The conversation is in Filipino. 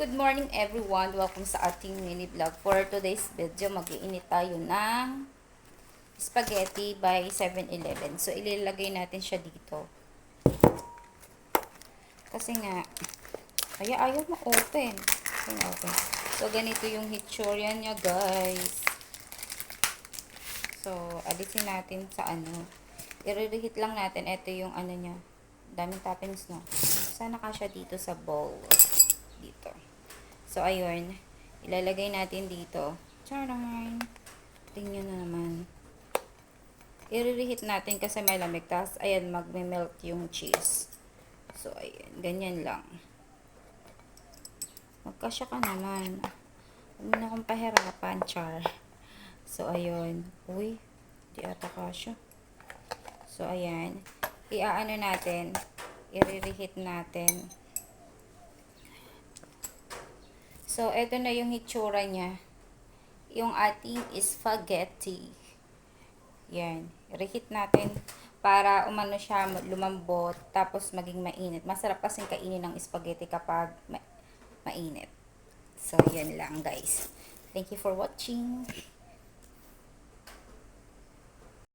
Good morning everyone! Welcome sa ating mini vlog. For today's video, mag-iinit tayo ng spaghetti by 7-Eleven. So, ilalagay natin siya dito. Kasi nga, ayaw ma-open. So, ganito yung hitsura niya, guys. So, alisin natin sa ano. I-reheat lang natin. Ito yung ano niya. Daming toppings, no? Sana kasya dito sa bowl. Dito. So, ayun. Ilalagay natin dito. Charan! Tingnan na naman. I-reheat natin kasi may lamig. Tapos, ayan, magme-melt yung cheese. So, ayan. Ganyan lang. Magkasya ka naman. Huwag mo na akong pahirapan, char. So, ayun. Uy, di ata kasya. So, ayan. I-ano natin. I-reheat natin. So, ito na yung hitsura niya. Yung ating spaghetti. Yan. Reheat natin para umano siya lumambot tapos maging mainit. Masarap kasing kainin ng spaghetti kapag mainit. So, yan lang guys. Thank you for watching.